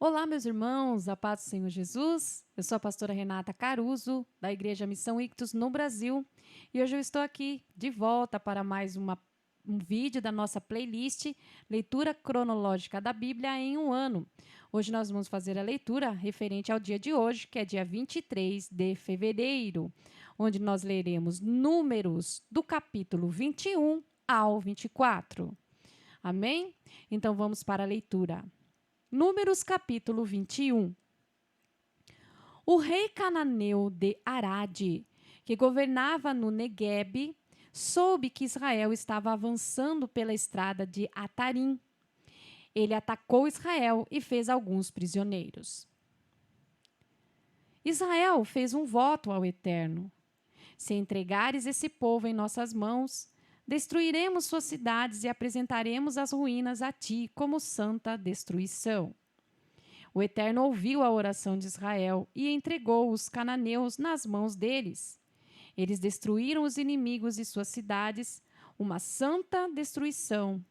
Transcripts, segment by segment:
Olá, meus irmãos, a paz do Senhor Jesus. Eu sou a pastora Renata Caruso, da Igreja Missão Ictus no Brasil, e hoje eu estou aqui de volta para mais um vídeo da nossa playlist Leitura Cronológica da Bíblia em um Ano. Hoje nós vamos fazer a leitura referente ao dia de hoje, que é dia 23 de fevereiro, onde nós leremos Números do capítulo 21 ao 24. Amém? Então vamos para a leitura. Números capítulo 21. O rei cananeu de Arade, que governava no Neguebe, soube que Israel estava avançando pela estrada de Atarim. Ele atacou Israel e fez alguns prisioneiros. Israel fez um voto ao Eterno: se entregares esse povo em nossas mãos, destruiremos suas cidades e apresentaremos as ruínas a ti como santa destruição. O Eterno ouviu a oração de Israel e entregou os cananeus nas mãos deles. Eles destruíram os inimigos e suas cidades, uma santa destruição,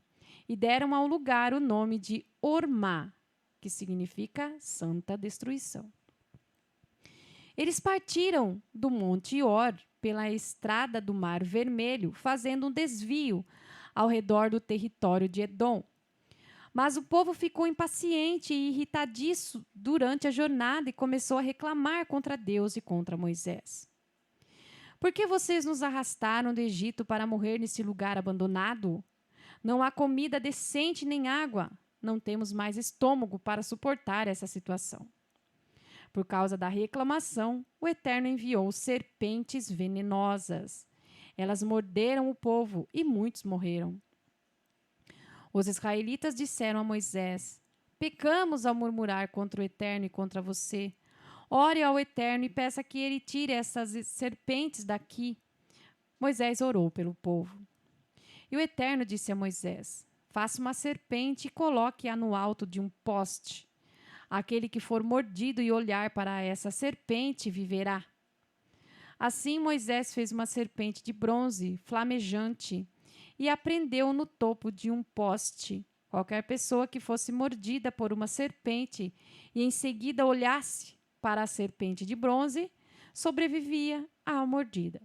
e deram ao lugar o nome de Ormá, que significa santa destruição. Eles partiram do Monte Or pela estrada do Mar Vermelho, fazendo um desvio ao redor do território de Edom. Mas o povo ficou impaciente e irritadiço durante a jornada e começou a reclamar contra Deus e contra Moisés. Por que vocês nos arrastaram do Egito para morrer nesse lugar abandonado? Não há comida decente nem água. Não temos mais estômago para suportar essa situação. Por causa da reclamação, o Eterno enviou serpentes venenosas. Elas morderam o povo e muitos morreram. Os israelitas disseram a Moisés: pecamos ao murmurar contra o Eterno e contra você. Ore ao Eterno e peça que ele tire essas serpentes daqui. Moisés orou pelo povo. E o Eterno disse a Moisés: faça uma serpente e coloque-a no alto de um poste. Aquele que for mordido e olhar para essa serpente viverá. Assim Moisés fez uma serpente de bronze, flamejante, e a prendeu no topo de um poste. Qualquer pessoa que fosse mordida por uma serpente e em seguida olhasse para a serpente de bronze, sobrevivia à mordida.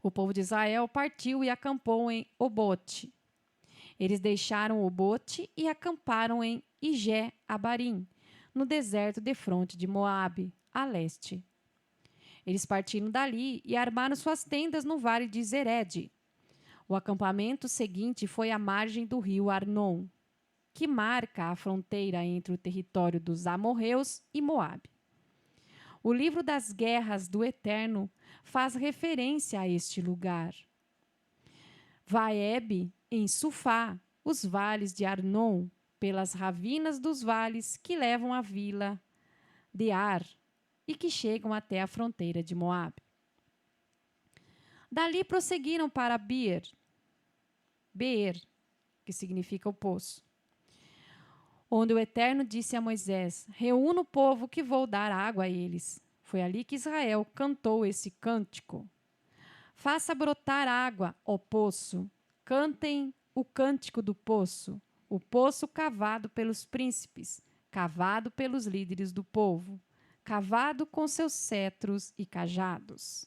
O povo de Israel partiu e acampou em Obote. Eles deixaram Obote e acamparam em Ijé-Abarim, no deserto defronte de Moabe, a leste. Eles partiram dali e armaram suas tendas no vale de Zered. O acampamento seguinte foi à margem do rio Arnon, que marca a fronteira entre o território dos amorreus e Moabe. O livro das guerras do Eterno faz referência a este lugar. Vaeb, em Sufá, os vales de Arnon, pelas ravinas dos vales que levam à vila de Ar e que chegam até a fronteira de Moabe. Dali prosseguiram para Beer, que significa o poço, onde o Eterno disse a Moisés: reúna o povo que vou dar água a eles. Foi ali que Israel cantou esse cântico. Faça brotar água, ó poço. Cantem o cântico do poço. O poço cavado pelos príncipes, cavado pelos líderes do povo, cavado com seus cetros e cajados.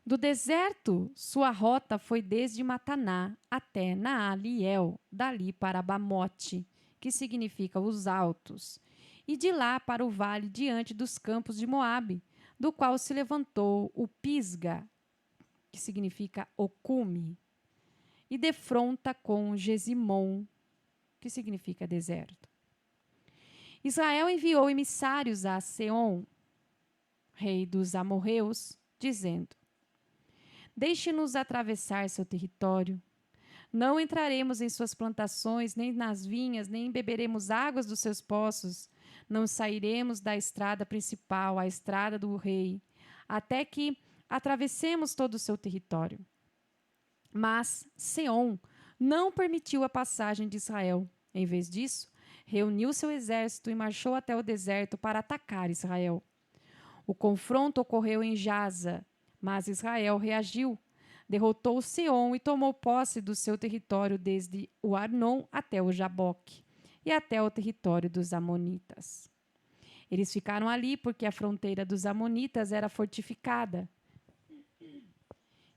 Do deserto, sua rota foi desde Mataná até Naaliel, dali para Bamote, que significa os altos, e de lá para o vale diante dos campos de Moabe, do qual se levantou o Pisga, que significa o cume, e defronta com Gesimon, que significa deserto. Israel enviou emissários a Seom, rei dos amorreus, dizendo: deixe-nos atravessar seu território. Não entraremos em suas plantações, nem nas vinhas, nem beberemos águas dos seus poços. Não sairemos da estrada principal, a estrada do rei, até que atravessemos todo o seu território. Mas Seom não permitiu a passagem de Israel. Em vez disso, reuniu seu exército e marchou até o deserto para atacar Israel. O confronto ocorreu em Jaza, mas Israel reagiu. derrotou Seom e tomou posse do seu território desde o Arnon até o Jaboque e até o território dos Amonitas. Eles ficaram ali porque a fronteira dos Amonitas era fortificada.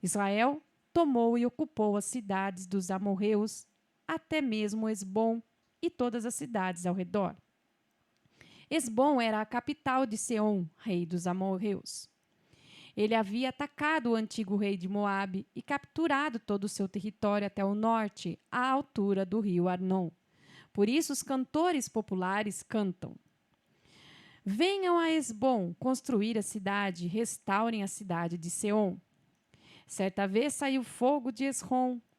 Israel tomou e ocupou as cidades dos amorreus, até mesmo Esbom e todas as cidades ao redor. Esbom era a capital de Seom, rei dos amorreus. Ele havia atacado o antigo rei de Moabe e capturado todo o seu território até o norte, à altura do rio Arnon. Por isso os cantores populares cantam: venham a Esbom construir a cidade, restaurem a cidade de Seom. Certa vez saiu fogo de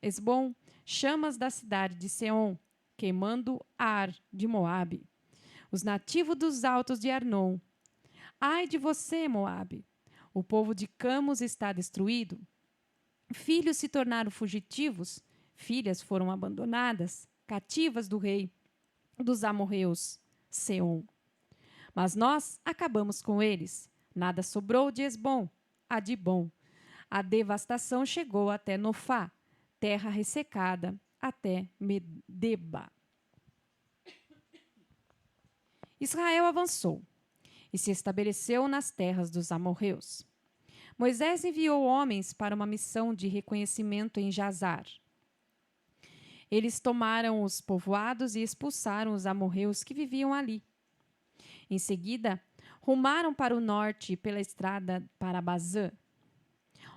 Esbom, chamas da cidade de Seom, queimando Ar de Moabe. Os nativos dos altos de Arnon. Ai de você, Moabe! O povo de Camos está destruído. Filhos se tornaram fugitivos, filhas foram abandonadas, cativas do rei dos amorreus, Seom. Mas nós acabamos com eles. Nada sobrou de Esbom, a Dibom. A devastação chegou até Nofá, terra ressecada, até Medeba. Israel avançou e se estabeleceu nas terras dos amorreus. Moisés enviou homens para uma missão de reconhecimento em Jazar. Eles tomaram os povoados e expulsaram os amorreus que viviam ali. Em seguida, rumaram para o norte pela estrada para Bazã.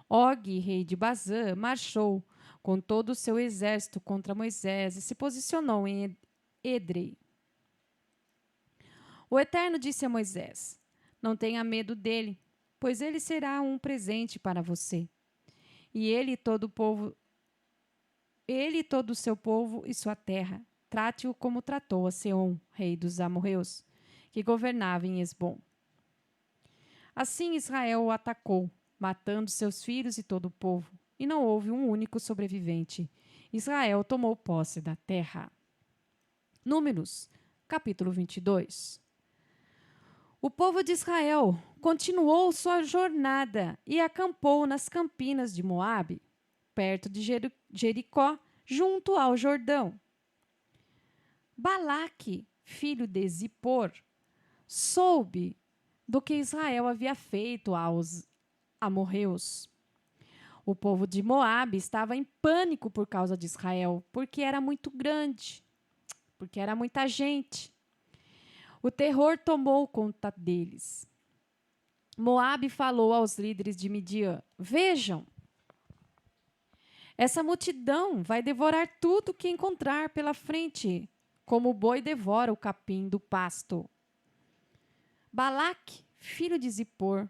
Og, rei de Bazã, marchou com todo o seu exército contra Moisés e se posicionou em Edrei. O Eterno disse a Moisés: não tenha medo dele, pois ele será um presente para você. E ele e todo o seu povo e sua terra, trate-o como tratou a Seom, rei dos amorreus, que governava em Esbom. Assim Israel o atacou, matando seus filhos e todo o povo, e não houve um único sobrevivente. Israel tomou posse da terra. Números, capítulo 22. O povo de Israel continuou sua jornada e acampou nas campinas de Moabe, perto de Jericó, junto ao Jordão. Balaque, filho de Zippor, soube do que Israel havia feito aos amorreus. O povo de Moabe estava em pânico por causa de Israel, porque era muito grande, porque era muita gente. O terror tomou conta deles. Moabe falou aos líderes de Midian: vejam, essa multidão vai devorar tudo que encontrar pela frente, como o boi devora o capim do pasto. Balaque, filho de Zippor,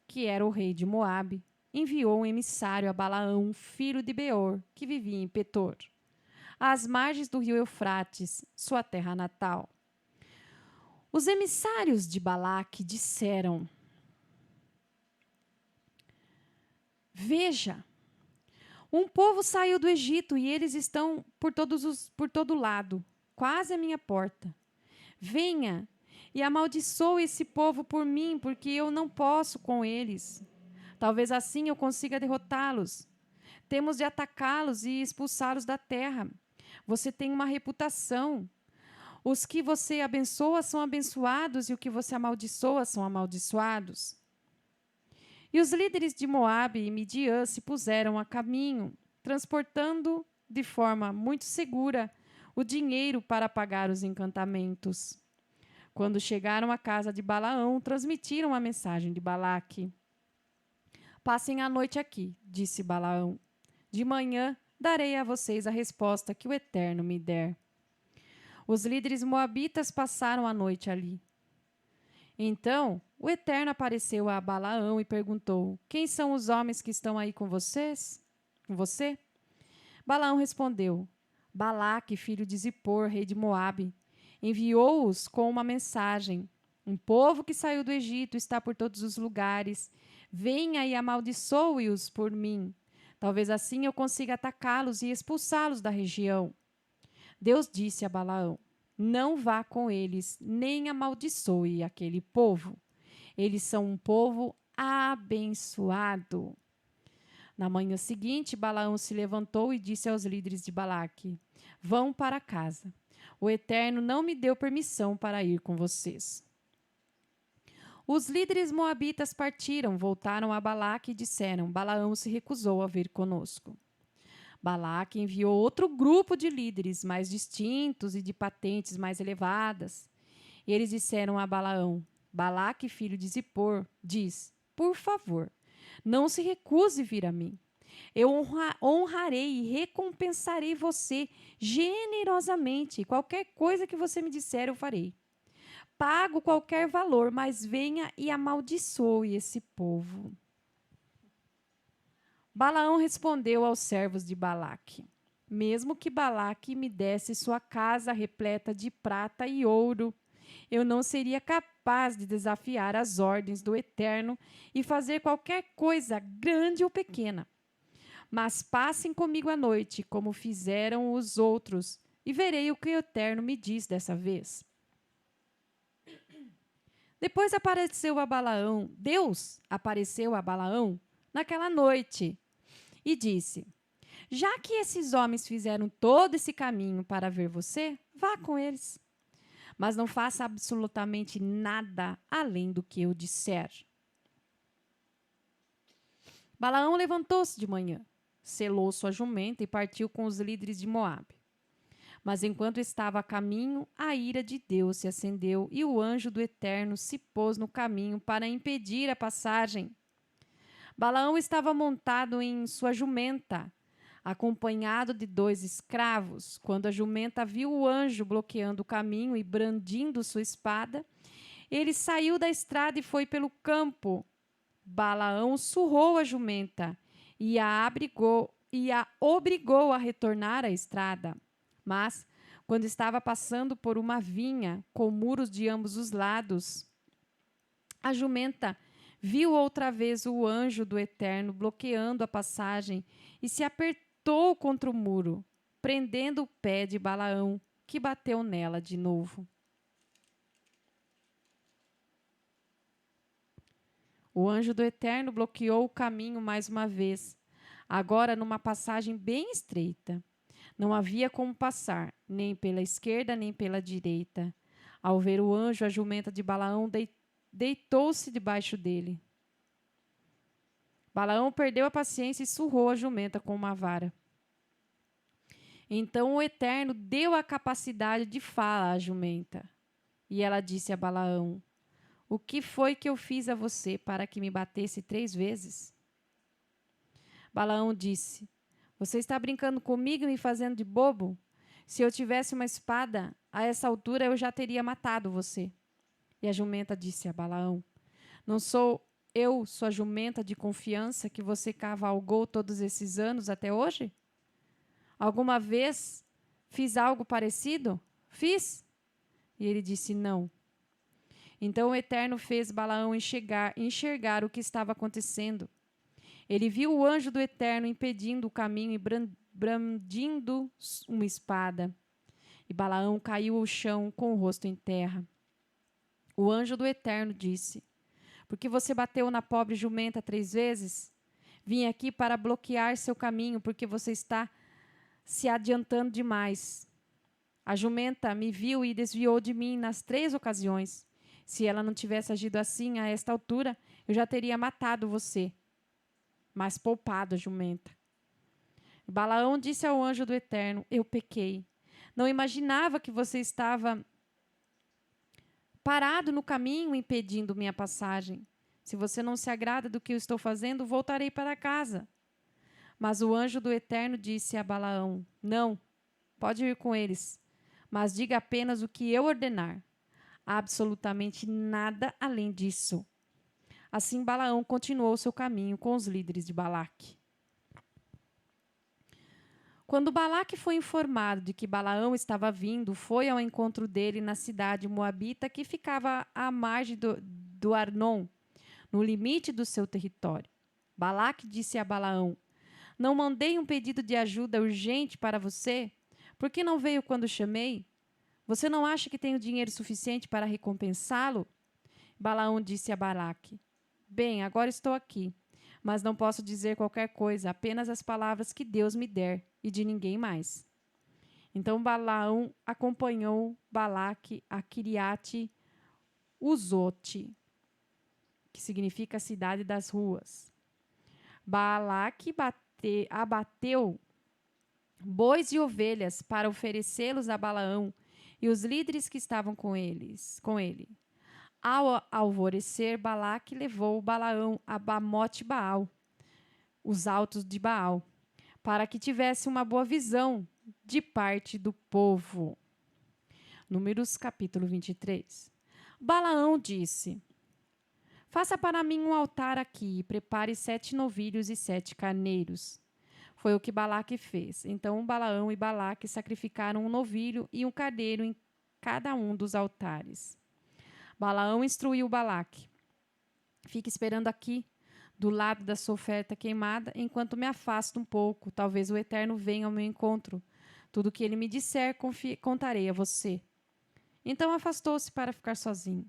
que era o rei de Moabe, enviou um emissário a Balaão, filho de Beor, que vivia em Petor, às margens do rio Eufrates, sua terra natal. Os emissários de Balaque disseram: veja, um povo saiu do Egito e eles estão por todo lado, quase à minha porta. Venha e amaldiçoe esse povo por mim, porque eu não posso com eles. Talvez assim eu consiga derrotá-los. Temos de atacá-los e expulsá-los da terra. Você tem uma reputação. Os que você abençoa são abençoados e o que você amaldiçoa são amaldiçoados. E os líderes de Moabe e Midian se puseram a caminho, transportando de forma muito segura o dinheiro para pagar os encantamentos. Quando chegaram à casa de Balaão, transmitiram a mensagem de Balaque. Passem a noite aqui, disse Balaão. De manhã darei a vocês a resposta que o Eterno me der. Os líderes moabitas passaram a noite ali. Então, o Eterno apareceu a Balaão e perguntou: quem são os homens que estão aí com vocês? Com você? Balaão respondeu: Balaque, filho de Zippor, rei de Moabe, enviou-os com uma mensagem. Um povo que saiu do Egito está por todos os lugares. Venha e amaldiçoe-os por mim. Talvez assim eu consiga atacá-los e expulsá-los da região. Deus disse a Balaão: não vá com eles, nem amaldiçoe aquele povo. Eles são um povo abençoado. Na manhã seguinte, Balaão se levantou e disse aos líderes de Balaque: Vão para casa. O Eterno não me deu permissão para ir com vocês. Os líderes moabitas partiram, voltaram a Balaque e disseram: Balaão se recusou a vir conosco. Balaque enviou outro grupo de líderes mais distintos e de patentes mais elevadas. E eles disseram a Balaão: Balaque, filho de Zippor, diz: Por favor, não se recuse vir a mim. Eu honrarei e recompensarei você generosamente. Qualquer coisa que você me disser, eu farei. Pago qualquer valor, mas venha e amaldiçoe esse povo. Balaão respondeu aos servos de Balaque: Mesmo que Balaque me desse sua casa repleta de prata e ouro, eu não seria capaz de desafiar as ordens do Eterno e fazer qualquer coisa, grande ou pequena. Mas passem comigo à noite, como fizeram os outros, e verei o que o Eterno me diz dessa vez. Depois Deus apareceu a Balaão naquela noite e disse: Já que esses homens fizeram todo esse caminho para ver você, vá com eles. Mas não faça absolutamente nada além do que eu disser. Balaão levantou-se de manhã, selou sua jumenta e partiu com os líderes de Moabe. Mas enquanto estava a caminho, a ira de Deus se acendeu e o anjo do Eterno se pôs no caminho para impedir a passagem. Balaão estava montado em sua jumenta, acompanhado de 2 escravos. Quando a jumenta viu o anjo bloqueando o caminho e brandindo sua espada, ele saiu da estrada e foi pelo campo. Balaão surrou a jumenta e a obrigou a retornar à estrada. Mas, quando estava passando por uma vinha com muros de ambos os lados, a jumenta viu outra vez o anjo do Eterno bloqueando a passagem e se apertou contra o muro, prendendo o pé de Balaão, que bateu nela de novo. O anjo do Eterno bloqueou o caminho mais uma vez, agora numa passagem bem estreita. Não havia como passar, nem pela esquerda nem pela direita. Ao ver o anjo, a jumenta de Balaão deitou-se debaixo dele. Balaão perdeu a paciência e surrou a jumenta com uma vara. Então o Eterno deu a capacidade de fala à jumenta. E ela disse a Balaão: O que foi que eu fiz a você para que me batesse 3 vezes? Balaão disse: Você está brincando comigo e me fazendo de bobo? Se eu tivesse uma espada, a essa altura eu já teria matado você. E a jumenta disse a Balaão: Não sou eu sua jumenta de confiança que você cavalgou todos esses anos até hoje? Alguma vez fiz algo parecido? Fiz? E ele disse: Não. Então o Eterno fez Balaão enxergar o que estava acontecendo. Ele viu o anjo do Eterno impedindo o caminho e brandindo uma espada. E Balaão caiu ao chão com o rosto em terra. O anjo do Eterno disse: Por que você bateu na pobre jumenta 3 vezes? Vim aqui para bloquear seu caminho, porque você está se adiantando demais. A jumenta me viu e desviou de mim nas 3 ocasiões. Se ela não tivesse agido assim a esta altura, eu já teria matado você, mas poupado a jumenta. Balaão disse ao anjo do Eterno: Eu pequei. Não imaginava que você estava parado no caminho, impedindo minha passagem. Se você não se agrada do que eu estou fazendo, voltarei para casa. Mas o anjo do Eterno disse a Balaão: Não, pode ir com eles, mas diga apenas o que eu ordenar. Absolutamente nada além disso. Assim Balaão continuou seu caminho com os líderes de Balaque. Quando Balaque foi informado de que Balaão estava vindo, foi ao encontro dele na cidade moabita que ficava à margem do Arnon, no limite do seu território. Balaque disse a Balaão: Não mandei um pedido de ajuda urgente para você? Por que não veio quando chamei? Você não acha que tenho dinheiro suficiente para recompensá-lo? Balaão disse a Balaque: Bem, agora estou aqui, mas não posso dizer qualquer coisa, apenas as palavras que Deus me der, e de ninguém mais. Então Balaão acompanhou Balaque a Quiriate Uzote, que significa cidade das ruas. Balaque abateu bois e ovelhas para oferecê-los a Balaão e os líderes que estavam com ele. Ao alvorecer, Balaque levou Balaão a Bamote Baal, os altos de Baal, para que tivesse uma boa visão de parte do povo. Números capítulo 23. Balaão disse: faça para mim um altar aqui e prepare 7 novilhos e 7 carneiros. Foi o que Balaque fez. Então Balaão e Balaque sacrificaram um novilho e um carneiro em cada um dos altares. Balaão instruiu Balaque: fique esperando aqui, do lado da sua oferta queimada, enquanto me afasto um pouco. Talvez o Eterno venha ao meu encontro. Tudo o que ele me disser, contarei a você. Então afastou-se para ficar sozinho.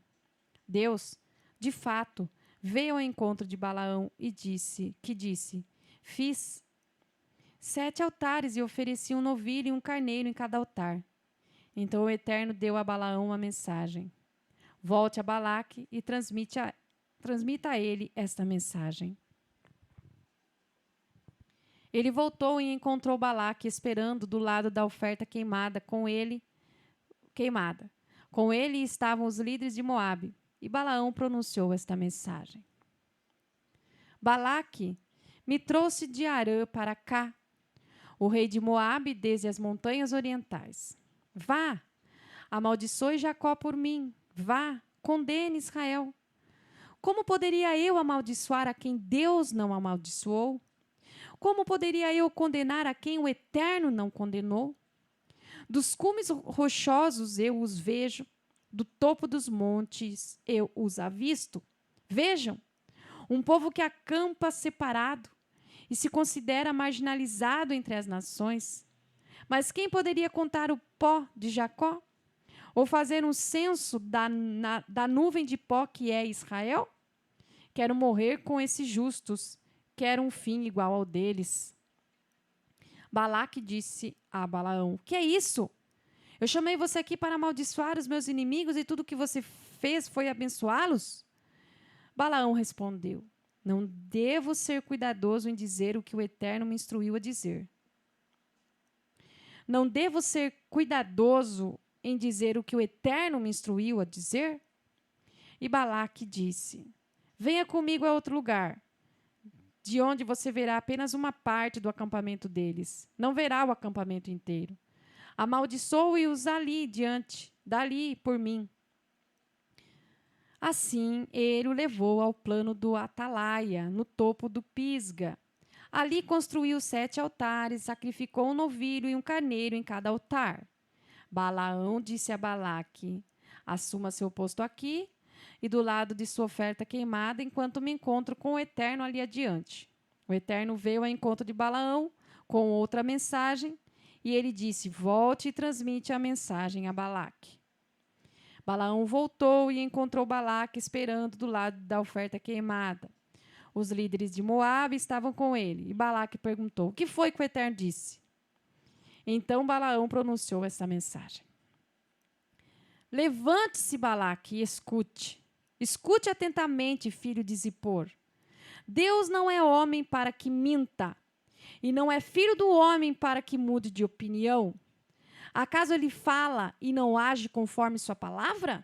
Deus, de fato, veio ao encontro de Balaão e disse: fiz 7 altares e ofereci um novilho e um carneiro em cada altar. Então o Eterno deu a Balaão uma mensagem: volte a Balaque e transmita a ele esta mensagem. Ele voltou e encontrou Balaque esperando do lado da oferta queimada. Com ele estavam os líderes de Moabe. E Balaão pronunciou esta mensagem: Balaque me trouxe de Arã para cá, o rei de Moabe, desde as montanhas orientais. Vá, amaldiçoe Jacó por mim. Vá, condene Israel. Como poderia eu amaldiçoar a quem Deus não amaldiçoou? Como poderia eu condenar a quem o Eterno não condenou? Dos cumes rochosos eu os vejo, do topo dos montes eu os avisto. Vejam, um povo que acampa separado e se considera marginalizado entre as nações. Mas quem poderia contar o pó de Jacó? Ou fazer um censo da nuvem de pó que é Israel? Quero morrer com esses justos, quero um fim igual ao deles. Balaque disse a Balaão: o que é isso? Eu chamei você aqui para amaldiçoar os meus inimigos e tudo o que você fez foi abençoá-los? Balaão respondeu: não devo ser cuidadoso em dizer o que o Eterno me instruiu a dizer. Não devo ser cuidadoso em dizer o que o Eterno me instruiu a dizer? E Balaque disse: venha comigo a outro lugar, de onde você verá apenas uma parte do acampamento deles. Não verá o acampamento inteiro. Amaldiçoe-os dali por mim. Assim, ele o levou ao plano do Atalaia, no topo do Pisga. Ali construiu 7 altares, sacrificou um novilho e um carneiro em cada altar. Balaão disse a Balaque: assuma seu posto aqui e do lado de sua oferta queimada, enquanto me encontro com o Eterno ali adiante. O Eterno veio ao encontro de Balaão com outra mensagem, e ele disse: volte e transmite a mensagem a Balaque. Balaão voltou e encontrou Balaque esperando do lado da oferta queimada. Os líderes de Moabe estavam com ele, e Balaque perguntou: o que foi que o Eterno disse? Então Balaão pronunciou essa mensagem: levante-se, Balaque, e escute. Escute atentamente, filho de Zippor. Deus não é homem para que minta, e não é filho do homem para que mude de opinião. Acaso ele fala e não age conforme sua palavra?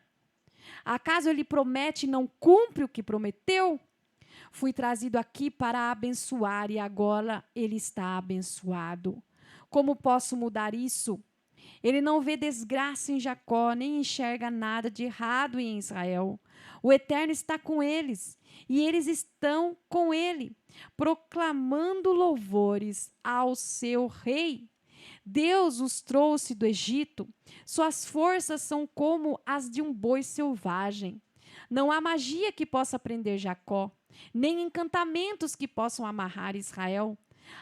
Acaso ele promete e não cumpre o que prometeu? Fui trazido aqui para abençoar e agora ele está abençoado. Como posso mudar isso? Ele não vê desgraça em Jacó, nem enxerga nada de errado em Israel. O Eterno está com eles, e eles estão com ele, proclamando louvores ao seu rei. Deus os trouxe do Egito. Suas forças são como as de um boi selvagem. Não há magia que possa prender Jacó, nem encantamentos que possam amarrar Israel.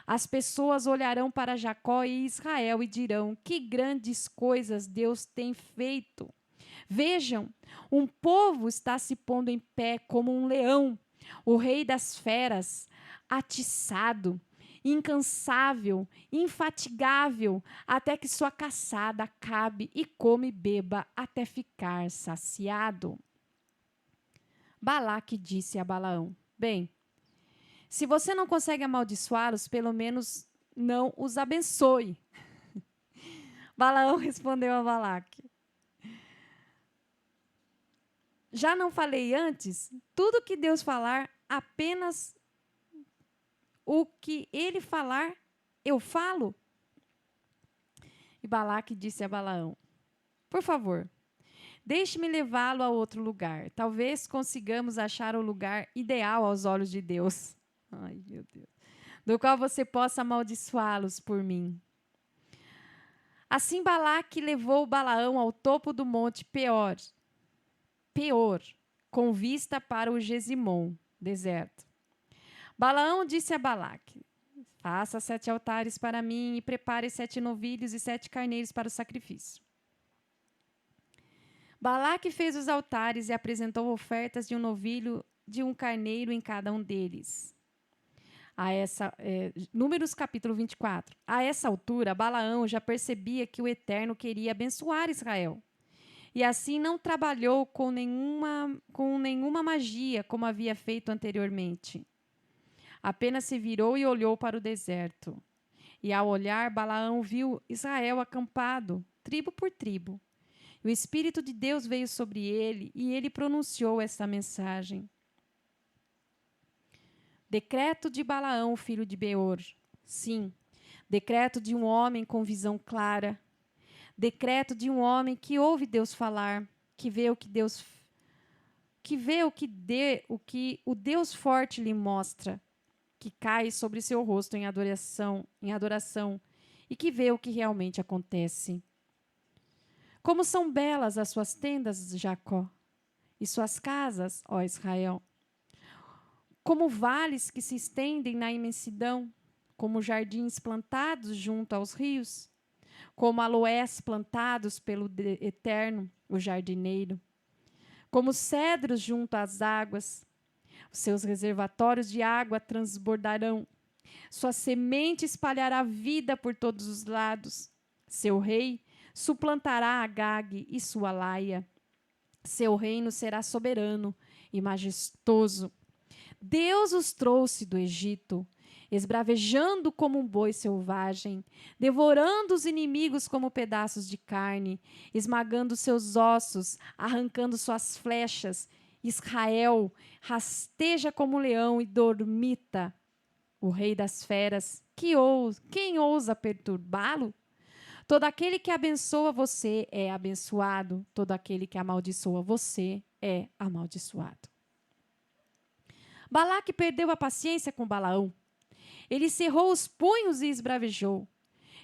As pessoas olharão para Jacó e Israel e dirão: que grandes coisas Deus tem feito. Vejam, um povo está se pondo em pé como um leão, o rei das feras. atiçado, incansável, infatigável, até que sua caçada acabe e come e beba até ficar saciado. Balaque disse a Balaão: Bem, se você não consegue amaldiçoá-los, pelo menos não os abençoe. Balaão respondeu a Balaque: Já não falei antes? Tudo que Deus falar, apenas o que ele falar, eu falo? E Balaque disse a Balaão: Por favor, deixe-me levá-lo a outro lugar. Talvez consigamos achar o lugar ideal aos olhos de Deus. Ai, meu Deus. Do qual você possa amaldiçoá-los por mim. Assim Balaque levou Balaão ao topo do monte Peor, com vista para o Gesimon, deserto. Balaão disse a Balaque: Faça 7 altares para mim e prepare 7 novilhos e 7 carneiros para o sacrifício. Balaque fez os altares e apresentou ofertas de um novilho de um carneiro em cada um deles. Números capítulo 24. A essa altura, Balaão já percebia que o Eterno queria abençoar Israel. E assim não trabalhou com nenhuma magia, como havia feito anteriormente. Apenas se virou e olhou para o deserto. E ao olhar, Balaão viu Israel acampado, tribo por tribo. O Espírito de Deus veio sobre ele e ele pronunciou esta mensagem. Decreto de Balaão, filho de Beor. Sim, decreto de um homem com visão clara. Decreto de um homem que ouve Deus falar, que vê o que o Deus forte lhe mostra, que cai sobre seu rosto em adoração, e que vê o que realmente acontece. Como são belas as suas tendas, Jacó, e suas casas, ó Israel. Como vales que se estendem na imensidão, como jardins plantados junto aos rios, como aloés plantados pelo Eterno, o jardineiro, como cedros junto às águas. Os seus reservatórios de água transbordarão, sua semente espalhará vida por todos os lados. Seu rei suplantará Agag e sua laia. Seu reino será soberano e majestoso. Deus os trouxe do Egito, esbravejando como um boi selvagem, devorando os inimigos como pedaços de carne, esmagando seus ossos, arrancando suas flechas. Israel rasteja como um leão e dormita. O rei das feras, quem ousa perturbá-lo? Todo aquele que abençoa você é abençoado, todo aquele que amaldiçoa você é amaldiçoado. Balaque perdeu a paciência com Balaão. Ele cerrou os punhos e esbravejou.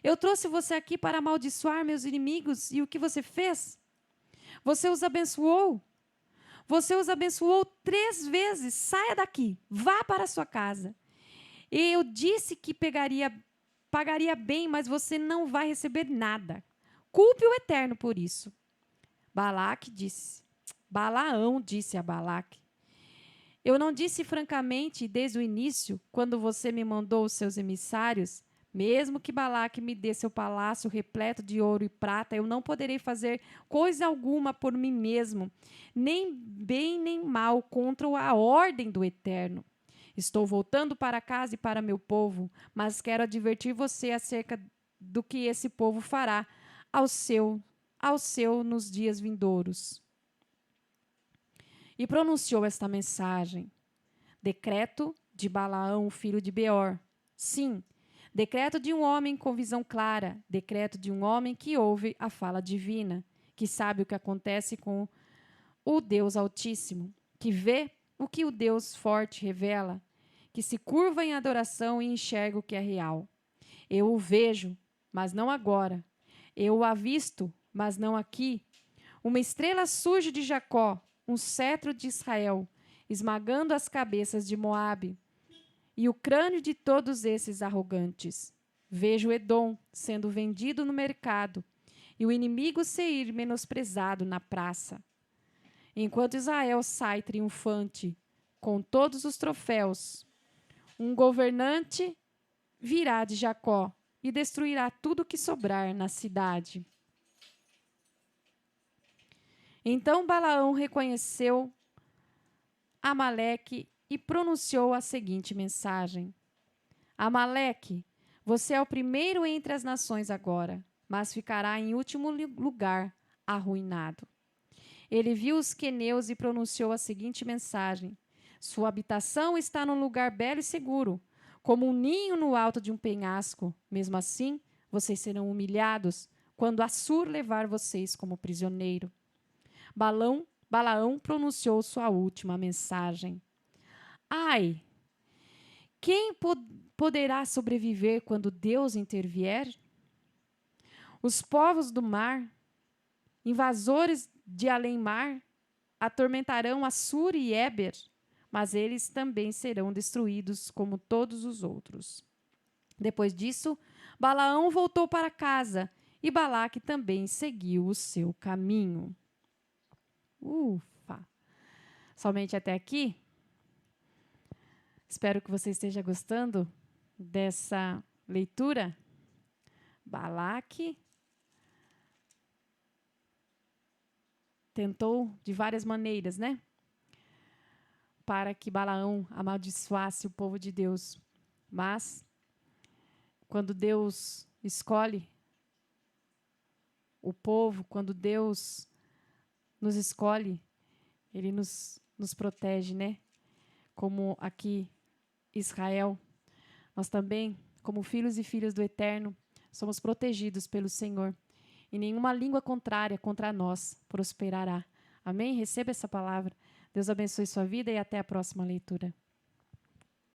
Eu trouxe você aqui para amaldiçoar meus inimigos, e o que você fez? Você os abençoou. Você os abençoou 3 vezes. Saia daqui, vá para a sua casa. E eu disse que pagaria bem, mas você não vai receber nada. Culpe o Eterno por isso. Balaão disse a Balaque: Eu não disse francamente desde o início, quando você me mandou os seus emissários, mesmo que Balaque me dê seu palácio repleto de ouro e prata, eu não poderei fazer coisa alguma por mim mesmo, nem bem nem mal, contra a ordem do Eterno. Estou voltando para casa e para meu povo, mas quero advertir você acerca do que esse povo fará ao seu nos dias vindouros. E pronunciou esta mensagem. Decreto de Balaão, filho de Beor. Sim, decreto de um homem com visão clara, decreto de um homem que ouve a fala divina, que sabe o que acontece com o Deus Altíssimo, que vê o que o Deus forte revela, que se curva em adoração e enxerga o que é real. Eu o vejo, mas não agora. Eu o avisto, mas não aqui. Uma estrela surge de Jacó, um cetro de Israel, esmagando as cabeças de Moabe e o crânio de todos esses arrogantes. Vejo Edom sendo vendido no mercado e o inimigo Seir menosprezado na praça. Enquanto Israel sai triunfante com todos os troféus, Um governante virá de Jacó e destruirá tudo que sobrar na cidade. Então Balaão reconheceu Amaleque e pronunciou a seguinte mensagem: Amaleque, você é o primeiro entre as nações agora, mas ficará em último lugar, arruinado. Ele viu os queneus e pronunciou a seguinte mensagem: Sua habitação está num lugar belo e seguro, como um ninho no alto de um penhasco. Mesmo assim, vocês serão humilhados quando Assur levar vocês como prisioneiro. Balaão pronunciou sua última mensagem: Ai, quem poderá sobreviver quando Deus intervier? Os povos do mar, invasores de além-mar, atormentarão Assur e Éber, mas eles também serão destruídos como todos os outros. Depois disso, Balaão voltou para casa e Balaque também seguiu o seu caminho. Ufa! Somente até aqui? Espero que você esteja gostando dessa leitura. Balaque tentou de várias maneiras, né? Para que Balaão amaldiçoasse o povo de Deus. Mas, quando Deus escolhe o povo, quando Deus nos escolhe, Ele nos protege, né? Como aqui Israel, nós também, como filhos e filhas do Eterno, somos protegidos pelo Senhor. E nenhuma língua contrária contra nós prosperará. Amém? Receba essa palavra. Deus abençoe sua vida e até a próxima leitura.